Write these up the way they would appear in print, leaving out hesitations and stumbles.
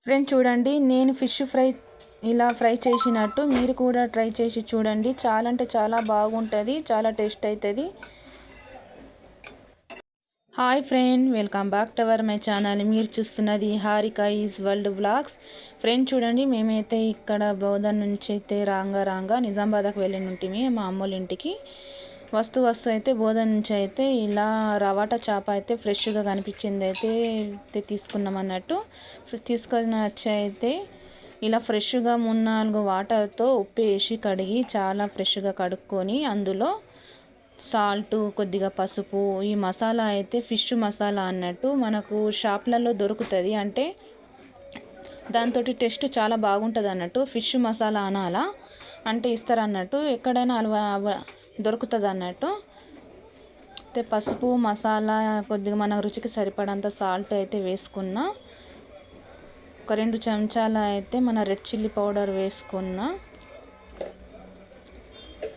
Friends చూడండి, నేను fish fry ఇలా ఫ్రై చేసినట్టు మీరు కూడా ట్రై చేసి చూడండి. చాలా అంటే చాలా బాగుంటుంది, చాలా టేస్ట్ అవుతుంది. Hi friend, welcome back to my channel. మీరు చూస్తున్నది Harika is world vlogs. Friend చూడండి, మేమైతే ఇక్కడ బోధన్ నుంచి అయితే రాంగా నిజామాబాద్కి వెళ్ళినుంటిమి మా అమ్మోళ్ళ ఇంటికి. వస్తు అయితే బోధన్ నుంచి అయితే ఇలా రవాటా చేప అయితే ఫ్రెష్గా కనిపించింది అయితే తీసుకున్నాం అన్నట్టు. తీసుకొని వచ్చి అయితే ఇలా ఫ్రెష్గా 3-4 వాటర్తో ఉప్పు వేసి కడిగి చాలా ఫ్రెష్గా కడుక్కొని అందులో సాల్ట్, కొద్దిగా పసుపు, ఈ మసాలా అయితే ఫిష్ మసాలా అన్నట్టు మనకు షాప్లలో దొరుకుతుంది. అంటే దాంతో టేస్ట్ చాలా బాగుంటుంది అన్నట్టు. ఫిష్ మసాలా అనాలా అంటే ఇస్తారన్నట్టు, ఎక్కడైనా దొరుకుతుంది అన్నట్టు. అయితే పసుపు, మసాలా, కొద్దిగా మన రుచికి సరిపడంత సాల్ట్ అయితే వేసుకున్నా. ఒక 2 చెంచాల అయితే మన రెడ్ చిల్లీ పౌడర్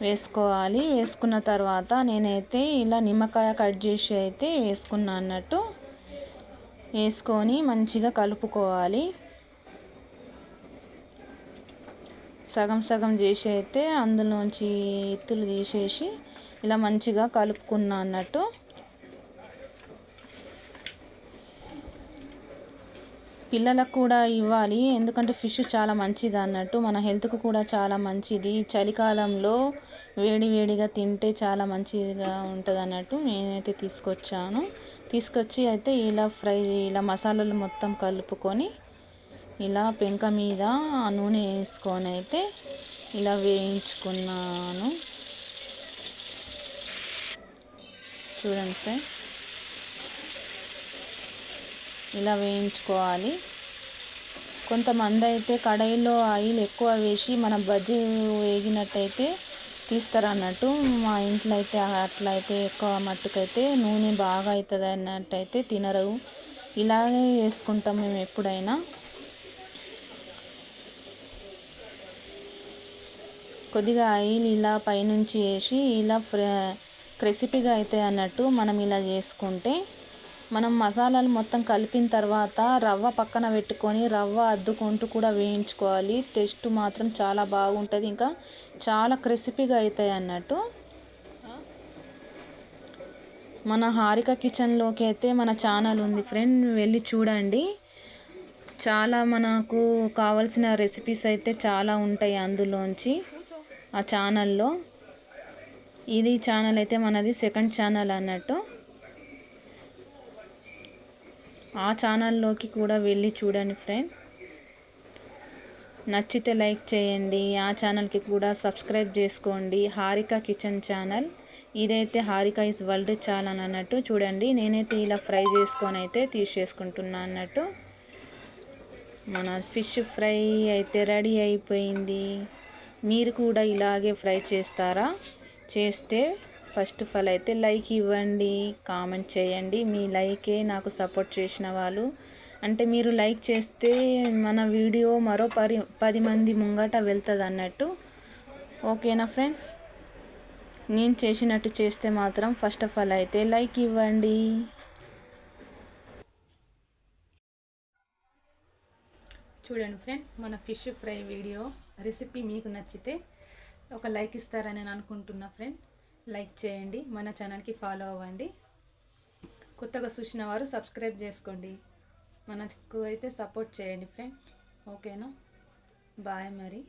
వేసుకోవాలి. వేసుకున్న తర్వాత నేనైతే ఇలా నిమ్మకాయ కట్ చేసి అయితే వేసుకున్నా అన్నట్టు. వేసుకొని మంచిగా కలుపుకోవాలి. సగం చేసి అయితే అందులోంచి ఎత్తులు తీసేసి ఇలా మంచిగా కలుపుకున్నా అన్నట్టు. పిల్లలకు కూడా ఇవ్వాలి, ఎందుకంటే ఫిష్ చాలా మంచిది అన్నట్టు, మన హెల్త్కు కూడా చాలా మంచిది. చలికాలంలో వేడిగా తింటే చాలా మంచిగా ఉంటుంది అన్నట్టు నేనైతే తీసుకొచ్చి అయితే ఇలా మసాలాలు మొత్తం కలుపుకొని ఇలా పెంక మీద నూనె వేసుకొని అయితే ఇలా వేయించుకున్నాను. చూడండి ఫ్రెండ్, ఇలా వేయించుకోవాలి. కొంతమంది అయితే కడాయిలో ఆయిల్ ఎక్కువ వేసి మన బజ్జీ వేగినట్టయితే తీస్తారు అన్నట్టు. మా ఇంట్లో అయితే అట్లా అయితే ఎక్కువ మట్టుకైతే నూనె బాగా అవుతుంది అన్నట్టయితే తినరు. ఇలాగే వేసుకుంటాం మేము ఎప్పుడైనా. కొద్దిగా ఆయిల్ ఇలా పైనుంచి వేసి ఇలా క్రిస్పీగా అవుతాయి అన్నట్టు. మనం ఇలా చేసుకుంటే మనం మసాలాలు మొత్తం కలిపిన తర్వాత రవ్వ పక్కన పెట్టుకొని రవ్వ అద్దుకుంటూ కూడా వేయించుకోవాలి. టేస్ట్ మాత్రం చాలా బాగుంటుంది, ఇంకా చాలా క్రిస్పీగా అవుతాయి అన్నట్టు. మన హారిక కిచెన్లోకి అయితే మన ఛానల్ ఉంది ఫ్రెండ్, వెళ్ళి చూడండి. చాలా మనకు కావలసిన రెసిపీస్ అయితే చాలా ఉంటాయి అందులోంచి ఆ ఛానల్లో. ఇది ఛానల్ అయితే మనది సెకండ్ ఛానల్ అన్నట్టు. ఆ ఛానల్లోకి కూడా వెళ్ళి చూడండి ఫ్రెండ్. నచ్చితే లైక్ చేయండి. ఆ ఛానల్కి కూడా సబ్స్క్రైబ్ చేసుకోండి, హారిక కిచెన్ ఛానల్. ఇదైతే హారిక ఈజ్ వరల్డ్ ఛానల్ అన్నట్టు. చూడండి, నేనైతే ఇలా ఫ్రై చేసుకొని అయితే తీసేసుకుంటున్నా అన్నట్టు. మన ఫిష్ ఫ్రై అయితే రెడీ అయిపోయింది. మీరు కూడా ఇలాగే ఫ్రై చేస్తారా? చేస్తే ఫస్ట్ ఆఫ్ ఆల్ అయితే లైక్ ఇవ్వండి, కామెంట్ చేయండి. మీ లైకే నాకు సపోర్ట్ చేసిన వాళ్ళు. అంటే మీరు లైక్ చేస్తే మన వీడియో మరో 10 మంది ముంగట వెళ్తుంది అన్నట్టు. ఓకేనా ఫ్రెండ్స్? నేను చేసినట్టు చేస్తే మాత్రం ఫస్ట్ ఆఫ్ ఆల్ అయితే లైక్ ఇవ్వండి. చూడండి ఫ్రెండ్, మన ఫిష్ ఫ్రై వీడియో రెసిపీ మీకు నచ్చితే ఒక లైక్ ఇస్తారని నేను అనుకుంటున్నా ఫ్రెండ్. లైక్ చేయండి, మన ఛానల్కి ఫాలో అవ్వండి. కొత్తగా చూసిన వారు సబ్స్క్రైబ్ చేసుకోండి. మనకు అయితే సపోర్ట్ చేయండి ఫ్రెండ్. ఓకేనా? బాయ్ మరి.